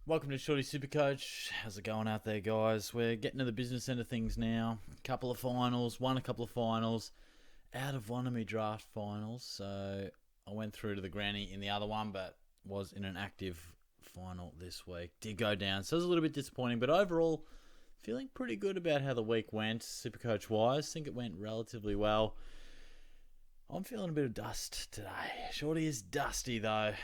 Welcome to Shorty SuperCoach. How's it going out there, guys? We're getting to the business end of things now. Won a couple of finals, out of one of my draft finals. So I went through to the granny in the other one, but was in an active final this week. Did go down, so it was a little bit disappointing, but overall, feeling pretty good about how the week went, SuperCoach-wise. Think it went relatively well. I'm feeling a bit of dust today. Shorty is dusty, though.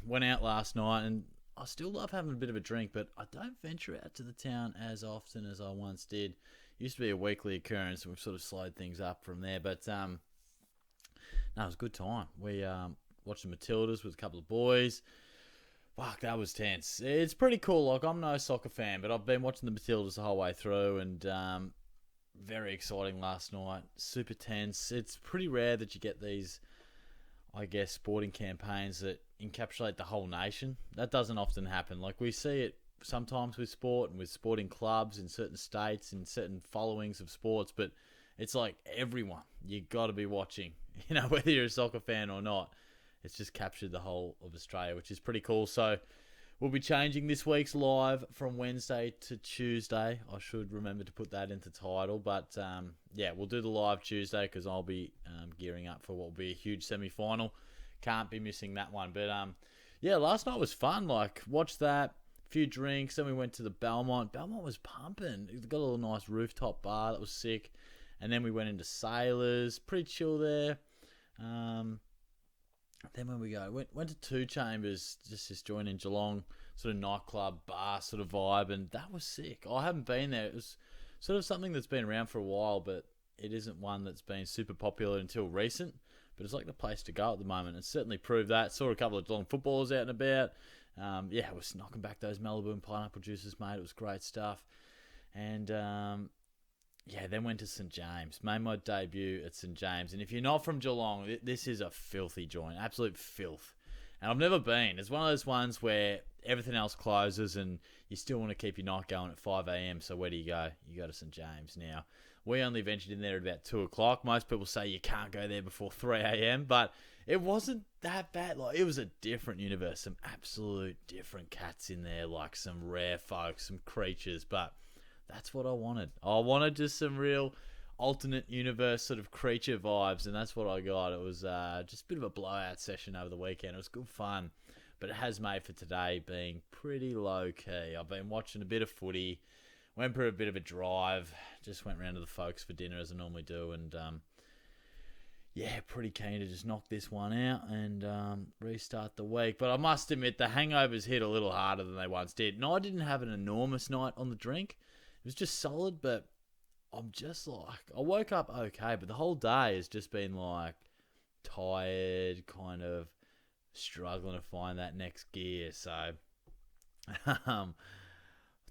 Went out last night, and I still love having a bit of a drink, but I don't venture out to the town as often as I once did. It used to be a weekly occurrence, and we've sort of slowed things up from there. But no, it was a good time. We watched the Matildas with a couple of boys. Fuck, that was tense. It's pretty cool. Like, I'm no soccer fan, but I've been watching the Matildas the whole way through, and very exciting last night. Super tense. It's pretty rare that you get these, I guess, sporting campaigns that encapsulate the whole nation. That doesn't often happen. Like, we see it sometimes with sport and with sporting clubs in certain states and certain followings of sports, but it's like everyone. You got to be watching, whether you're a soccer fan or not. It's just captured the whole of Australia, which is pretty cool. So we'll be changing this week's live from Wednesday to Tuesday. I should remember to put that into title. But, we'll do the live Tuesday because I'll be gearing up for what will be a huge semi-final. Can't be missing that one. But, last night was fun. Like, watched that, a few drinks. Then we went to the Belmont. Belmont was pumping. It got a little nice rooftop bar. That was sick. And then we went into Sailors. Pretty chill there. Then when we went to Two Chambers, just this joint in Geelong, sort of nightclub, bar sort of vibe, and that was sick. I haven't been there. It was sort of something that's been around for a while, but it isn't one that's been super popular until recent. But it's like the place to go at the moment. It's certainly proved that. Saw a couple of Geelong footballers out and about. I was knocking back those Malibu and pineapple juices, mate. It was great stuff. And then went to St. James. Made my debut at St. James. And if you're not from Geelong, this is a filthy joint. Absolute filth. And I've never been. It's one of those ones where everything else closes and you still want to keep your night going at 5 a.m. So where do you go? You go to St. James. Now, we only ventured in there at about 2 o'clock. Most people say you can't go there before 3 a.m. But it wasn't that bad. Like, it was a different universe. Some absolute different cats in there. Like some rare folks, some creatures. But that's what I wanted. I wanted just some real alternate universe sort of creature vibes, and that's what I got. It was just a bit of a blowout session over the weekend. It was good fun, but it has made for today being pretty low-key. I've been watching a bit of footy, went for a bit of a drive, just went round to the folks for dinner as I normally do, and pretty keen to just knock this one out and restart the week. But I must admit, the hangovers hit a little harder than they once did. And I didn't have an enormous night on the drink. It was just solid, but I'm just like, I woke up okay, but the whole day has just been like tired, kind of struggling to find that next gear. So, I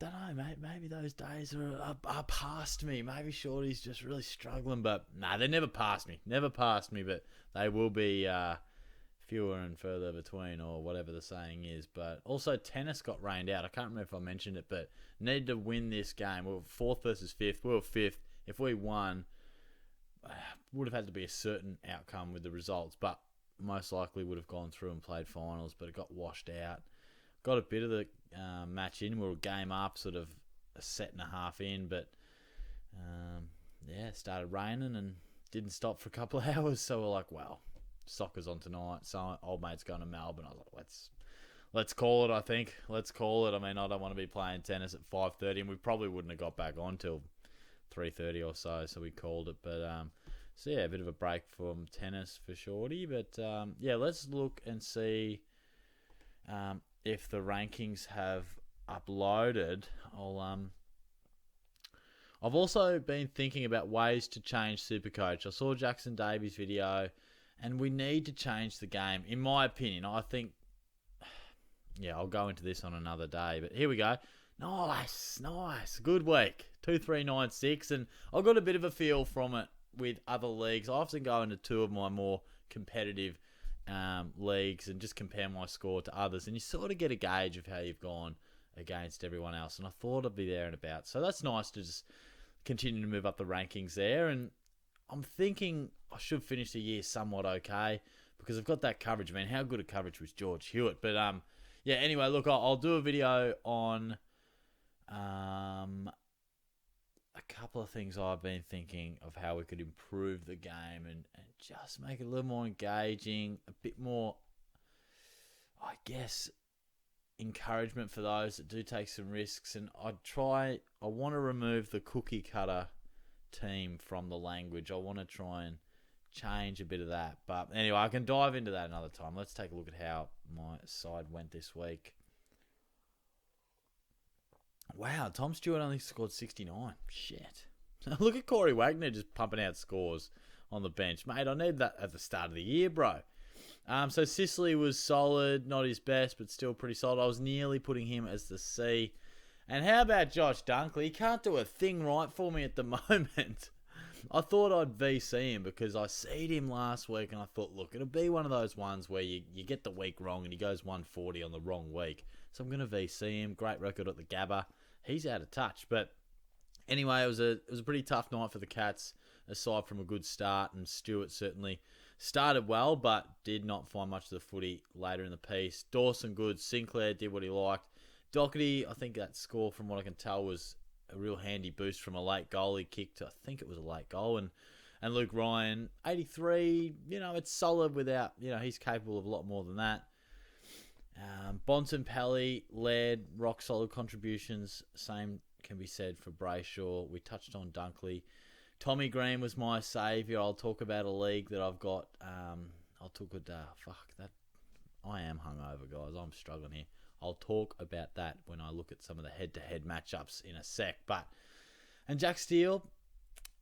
don't know, mate. Maybe those days are past me. Maybe Shorty's just really struggling, but they never passed me. But they will be fewer and further between, or whatever the saying is. But also, tennis got rained out. I can't remember if I mentioned it, but needed to win this game. We were 4th versus 5th. We were 5th. If we won, would have had to be a certain outcome with the results, but most likely would have gone through and played finals, but it got washed out. Got a bit of the match in. We were a game up, sort of a set and a half in, but it started raining and didn't stop for a couple of hours. So we're like, well, soccer's on tonight. So old mate's going to Melbourne. I was like, let's call it. I think let's call it. I mean, I don't want to be playing tennis at 5:30, and we probably wouldn't have got back on till 3:30 or so. So we called it. But a bit of a break from tennis for Shorty. But let's look and see if the rankings have uploaded. I've also been thinking about ways to change SuperCoach. I saw Jackson Davies' video, and we need to change the game. In my opinion, I think, I'll go into this on another day, but here we go. Nice. Good week. 2-3-9-6, and I got a bit of a feel from it with other leagues. I often go into two of my more competitive leagues and just compare my score to others, and you sort of get a gauge of how you've gone against everyone else, and I thought I'd be there and about. So that's nice to just continue to move up the rankings there, and I'm thinking I should finish the year somewhat okay because I've got that coverage. I mean, how good a coverage was George Hewett? But Yeah, anyway, look, I'll do a video on a couple of things I've been thinking of how we could improve the game and just make it a little more engaging, a bit more, I guess, encouragement for those that do take some risks. And I want to remove the cookie cutter team from the language. I want to try and change a bit of that. But anyway, I can dive into that another time. Let's take a look at how my side went this week. Wow, Tom Stewart only scored 69. Shit. Look at Corey Wagner just pumping out scores on the bench. Mate, I need that at the start of the year, bro. So Sicily was solid, not his best, but still pretty solid. I was nearly putting him as the C. And how about Josh Dunkley? He can't do a thing right for me at the moment. I thought I'd VC him because I seed him last week and I thought, look, it'll be one of those ones where you get the week wrong and he goes 140 on the wrong week. So I'm going to VC him. Great record at the Gabba. He's out of touch. But anyway, it was a pretty tough night for the Cats, aside from a good start. And Stewart certainly started well, but did not find much of the footy later in the piece. Dawson good. Sinclair did what he liked. Doherty, I think that score, from what I can tell, was a real handy boost from a late goal he kicked. I think it was a late goal. And Luke Ryan, 83, it's solid without, he's capable of a lot more than that. Bontempelli led, rock solid contributions. Same can be said for Brayshaw. We touched on Dunkley. Tommy Green was my saviour. I'll talk about a league that I've got. I am hungover, guys. I'm struggling here. I'll talk about that when I look at some of the head-to-head matchups in a sec. And Jack Steele,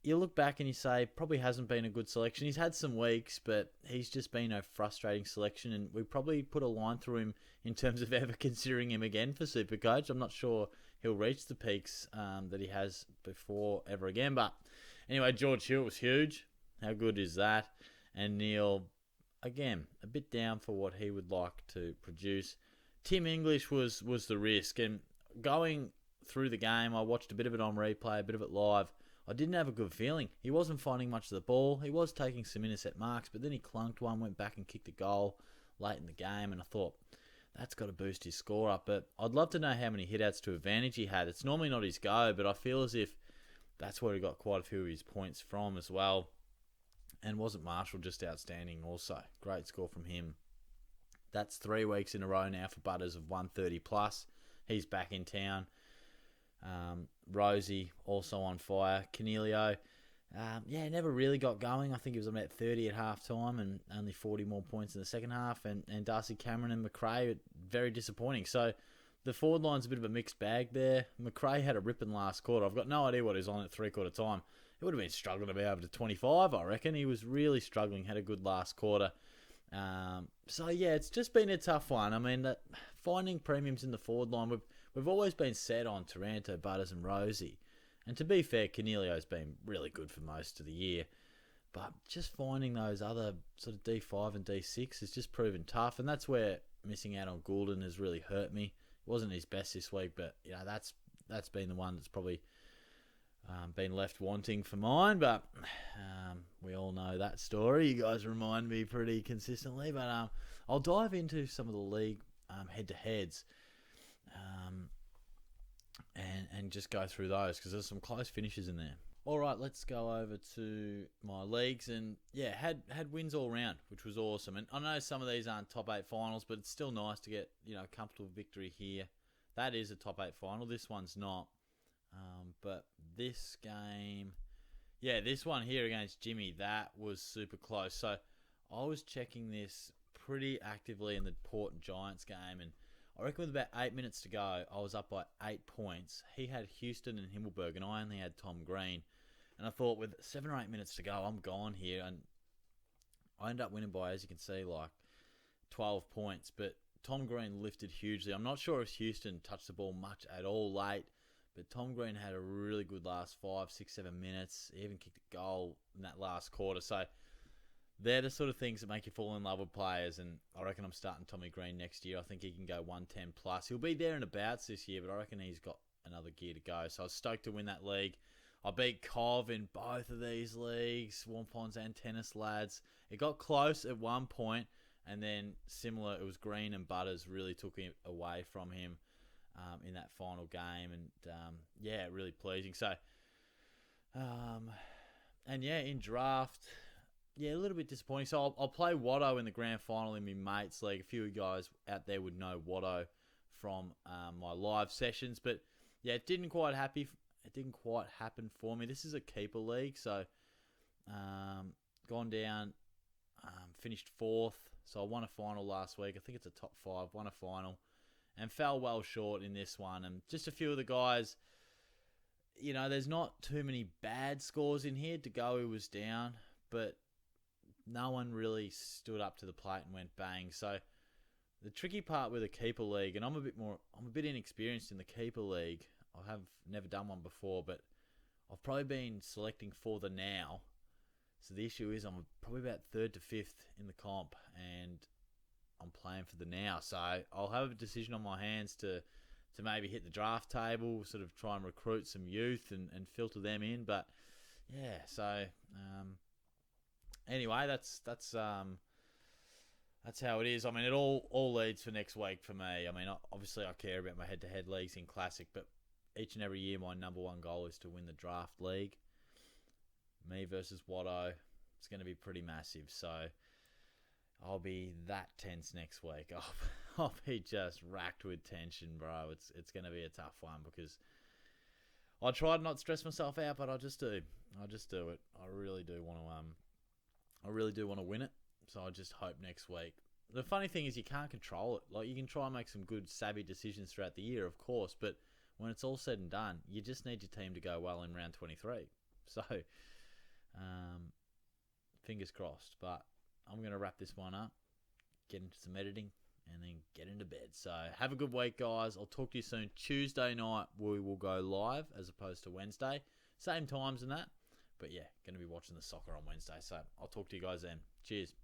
you look back and you say, probably hasn't been a good selection. He's had some weeks, but he's just been a frustrating selection. And we probably put a line through him in terms of ever considering him again for SuperCoach. I'm not sure he'll reach the peaks that he has before ever again. But anyway, George Hewett was huge. How good is that? And Neil, again, a bit down for what he would like to produce. Tim English was the risk. And going through the game, I watched a bit of it on replay, a bit of it live. I didn't have a good feeling. He wasn't finding much of the ball. He was taking some intercept marks, but then he clunked one, went back and kicked a goal late in the game, and I thought, that's got to boost his score up. But I'd love to know how many hit-outs to advantage he had. It's normally not his go, but I feel as if that's where he got quite a few of his points from as well. And wasn't Marshall just outstanding also? Great score from him. That's 3 weeks in a row now for Butters of 130 plus. He's back in town. Rosie also on fire. Canelio, never really got going. I think he was about 30 at half time and only 40 more points in the second half. And Darcy Cameron and Macrae, very disappointing. So the forward line's a bit of a mixed bag there. Macrae had a ripping last quarter. I've got no idea what he was on at 3/4 time. It would have been struggling to be over to 25, I reckon. He was really struggling, had a good last quarter. It's just been a tough one. I mean, finding premiums in the forward line, we've always been set on Taranto, Butters and Rosie. And to be fair, Canelio's been really good for most of the year. But just finding those other sort of D5 and D6 has just proven tough. And that's where missing out on Goulden has really hurt me. It wasn't his best this week, but that's been the one that's probably been left wanting for mine. But we all know that story. You guys remind me pretty consistently. But I'll dive into some of the league head-to-heads and just go through those because there's some close finishes in there. All right, let's go over to my leagues. And had wins all round, which was awesome. And I know some of these aren't top 8 finals, but it's still nice to get a comfortable victory here. That is a top 8 final. This one's not. But this game, this one here against Jimmy, that was super close. So I was checking this pretty actively in the Port and Giants game, and I reckon with about 8 minutes to go, I was up by 8 points. He had Houston and Himmelberg, and I only had Tom Green. And I thought with 7 or 8 minutes to go, I'm gone here. And I ended up winning by, as you can see, like 12 points. But Tom Green lifted hugely. I'm not sure if Houston touched the ball much at all late, but Tom Green had a really good last 5, 6, 7 minutes. He even kicked a goal in that last quarter. So they're the sort of things that make you fall in love with players, and I reckon I'm starting Tommy Green next year. I think he can go 110 plus. He'll be there in abouts this year, but I reckon he's got another gear to go. So I was stoked to win that league. I beat Cov in both of these leagues, Warm Ponds and Tennis Lads. It got close at one point, And then similar, it was Green and Butters really took it away from him in that final game. And really pleasing. So, in draft, a little bit disappointing. So I'll play Watto in the grand final in my mates league. A few of you guys out there would know Watto from my live sessions, but it didn't quite happen for me. This is a keeper league, so gone down, finished 4th. So I won a final last week. I think it's a top 5. Won a final and fell well short in this one. And just a few of the guys, there's not too many bad scores in here. To go, who was down, but no one really stood up to the plate and went bang. So the tricky part with a keeper league, and I'm a bit inexperienced in the keeper league. I have never done one before, but I've probably been selecting for the now. So the issue is I'm probably about 3rd to 5th in the comp, and I'm playing for the now. So I'll have a decision on my hands to maybe hit the draft table, sort of try and recruit some youth and filter them in. But anyway, that's how it is. I mean, it all leads for next week for me. I mean, obviously I care about my head-to-head leagues in Classic, but each and every year my number one goal is to win the draft league. Me versus Watto, it's going to be pretty massive. So I'll be that tense next week. I'll be just racked with tension, bro. It's going to be a tough one because I try to not stress myself out, but I just do. I just do it. I really do want to win it. So I just hope next week. The funny thing is you can't control it. Like, you can try and make some good savvy decisions throughout the year, of course, but when it's all said and done, you just need your team to go well in round 23. So, fingers crossed. But I'm going to wrap this one up, get into some editing, and then get into bed. So have a good week, guys. I'll talk to you soon. Tuesday night, we will go live as opposed to Wednesday. Same times and that. But going to be watching the soccer on Wednesday. So I'll talk to you guys then. Cheers.